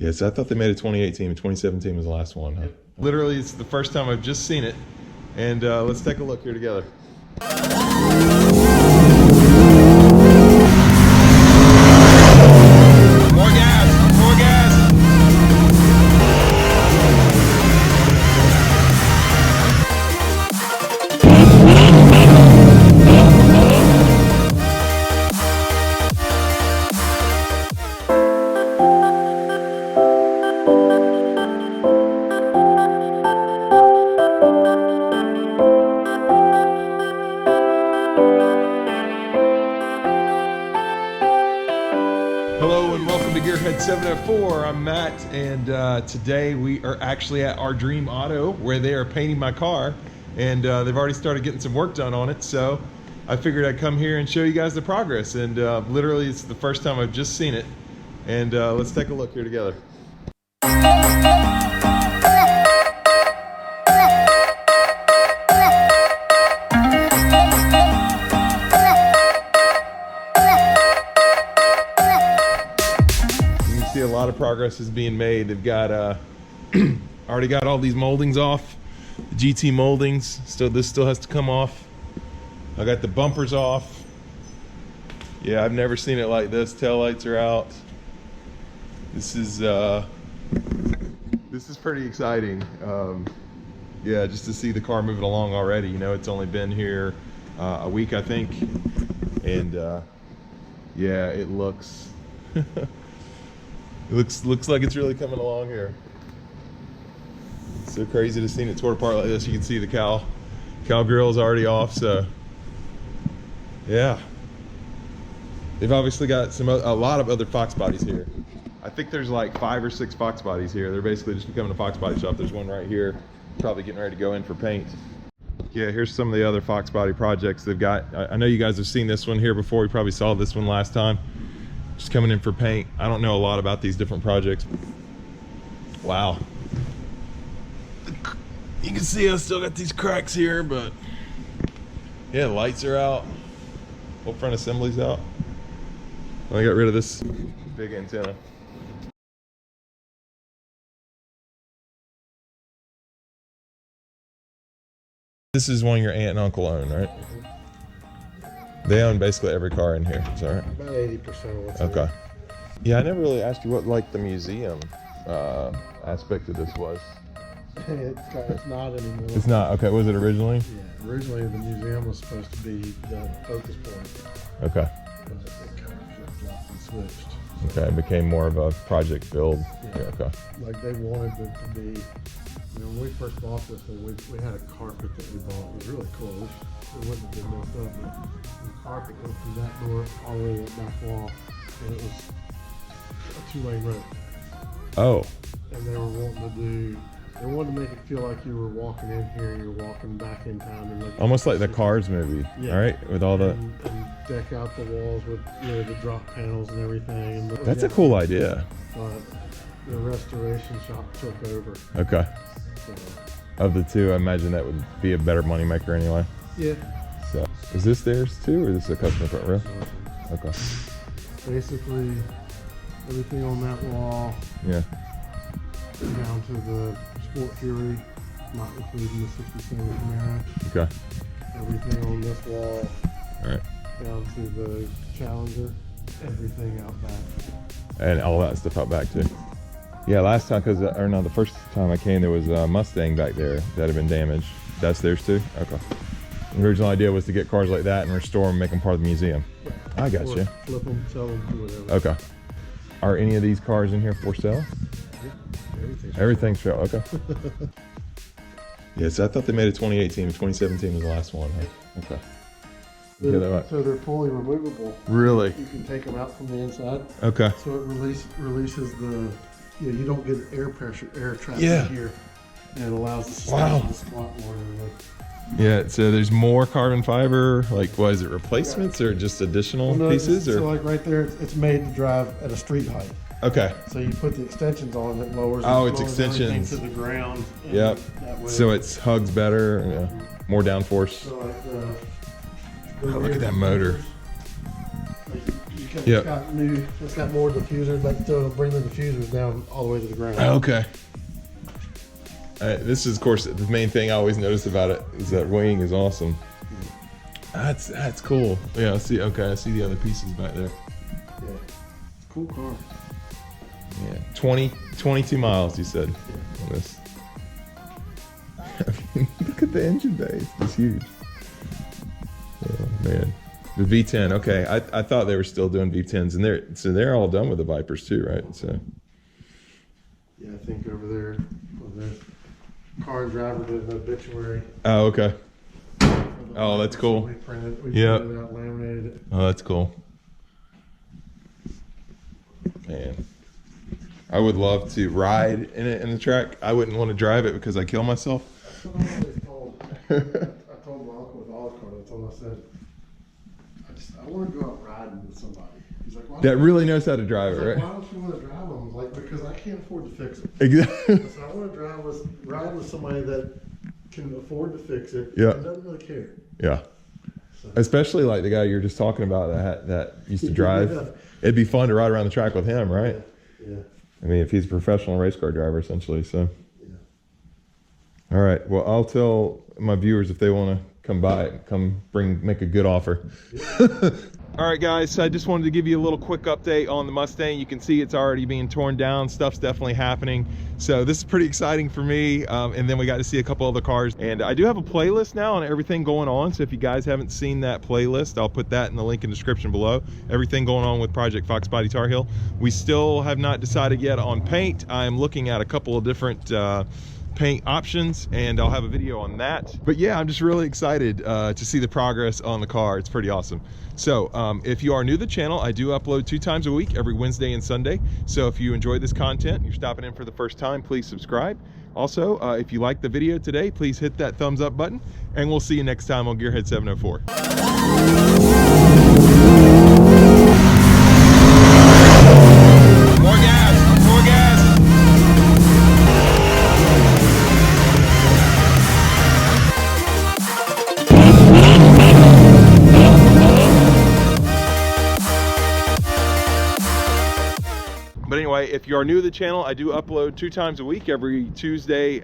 Yes, I thought they made a 2018, but 2017 was the last one, huh? Literally, it's the first time I've just seen it. And let's take a look here together. More gas! More gas! Hello and welcome to Gearhead 704. I'm Matt, and today we are actually at our Dream Auto where they are painting my car, and they've already started getting some work done on it. So I figured I'd come here and show you guys the progress. And literally, it's the first time I've just seen it. And let's take a look here together. See, a lot of progress is being made. They've got already got all these moldings off, the GT moldings. This still has to come off. I got the bumpers off. Yeah, I've never seen it like this. Tail lights are out. This is pretty exciting. Yeah, just to see the car moving along already. You know, it's only been here a week, I think, and yeah, it looks. It looks like it's really coming along here. It's so crazy to see it tore apart like this. You can see the cow grill is already off. So yeah, they've obviously got a lot of other Fox bodies here. I think there's like 5 or 6 Fox bodies here. They're basically just becoming a Fox body shop. There's one right here, probably getting ready to go in for paint. Yeah, here's some of the other Fox body projects they've got. I know you guys have seen this one here before. We probably saw this one last time. Just coming in for paint. I don't know a lot about these different projects. Wow. You can see I still got these cracks here, but yeah, lights are out. Whole front assembly's out. I got rid of this big antenna. This is one your aunt and uncle own, right? They own basically every car in here, is that right? About 80% of what's okay. Yeah, I never really asked you what like the museum aspect of this was. It's not anymore. It's not? Okay, was it originally? Yeah, originally the museum was supposed to be the focus point. Okay. But it kind of flip-flopped and switched. Okay, it became more of a project build. Yeah. Okay. Like they wanted it to be, you know, when we first bought this one, we had a carpet that we bought. It was really cool. It wouldn't have been no fun, but the carpet went from that door all the way to that back wall, and it was a 2-way road. Oh. And they wanted to make it feel like you were walking in here and you're walking back in time. And almost like the Cars movie, yeah. Right? With all the... And deck out the walls with, you know, the drop panels and everything. And that's a cool idea. But the restoration shop took over. Okay. So, of the two, I imagine that would be a better moneymaker anyway. yeah. So, is this theirs too, or is this a customer front row? Okay. Basically, everything on that wall. Yeah. Down to the Sport Fury, not including the 67 Camaro. Okay. Everything on this wall. All right. Down to the Challenger. Everything out back. And all that stuff out back too. Yeah, last time, the first time I came, there was a Mustang back there that had been damaged. That's theirs too? Okay. The original idea was to get cars like that and restore them, make them part of the museum. Yeah. I got you. Flip them, sell them, do whatever. Okay. Are any of these cars in here for sale? Yeah, everything's for sale. Okay. Yes, I thought they made a 2018, but 2017 was the last one. Huh? Okay. So they're fully removable. Really? You can take them out from the inside. Okay. So it releases the, you don't get air pressure, air trap in here. And it allows the suspension to squat more than yeah, so there's more carbon fiber, like what is it, replacements or just additional pieces? Or? So like right there, it's made to drive at a street height. Okay. So you put the extensions on it, lowers it's extensions to the ground. Yep. So it hugs better, more downforce. So like look at that motor. You It's got more diffusers, but it'll bring the diffusers down all the way to the ground. Okay. This is, of course, the main thing I always notice about it is that wing is awesome. That's cool. Yeah, I see. Okay, I see the other pieces back there. Yeah, it's a cool car. Yeah, 22 miles, you said, on this. I mean, look at the engine bay. It's just huge. Oh, man. The V10, okay. I thought they were still doing V10s, and they're all done with the Vipers too, right? So. Yeah, I think over there, the car driver did an obituary. Oh, okay. Oh, that's cool. We printed it out, laminated it. Oh, that's cool. Man, I would love to ride in it in the track. I wouldn't want to drive it because I kill myself. That's what I always told. I told my uncle with all the cars. I told him, I said, I want to go out riding with somebody. He's like, that really knows how to drive it, like, right? Why don't you want to drive them? I was like, because I can't afford to fix it. Exactly. So I want to ride with somebody that can afford to fix it. Yeah. And doesn't really care. Yeah. So. Especially like the guy you were just talking about that used to drive. Yeah. It'd be fun to ride around the track with him, right? Yeah. I mean, if he's a professional race car driver, essentially. So. Yeah. All right. Well, I'll tell my viewers if they want to come by, make a good offer. Yeah. All right, guys, so I just wanted to give you a little quick update on the Mustang. You can see it's already being torn down. Stuff's definitely happening. So this is pretty exciting for me. And then we got to see a couple other cars. And I do have a playlist now on everything going on. So if you guys haven't seen that playlist, I'll put that in the link in the description below. Everything going on with Project Foxbody Tarheel. We still have not decided yet on paint. I'm looking at a couple of different paint options, and I'll have a video on that. But yeah, I'm just really excited to see the progress on the car. It's pretty awesome. So if you are new to the channel, I do upload 2 times a week, every Wednesday and Sunday. So if you enjoy this content and you're stopping in for the first time, please subscribe. Also, if you liked the video today, please hit that thumbs up button, and we'll see you next time on Gearhead 704. More gas, more gas. But anyway, if you are new to the channel, I do upload 2 times a week, every Tuesday.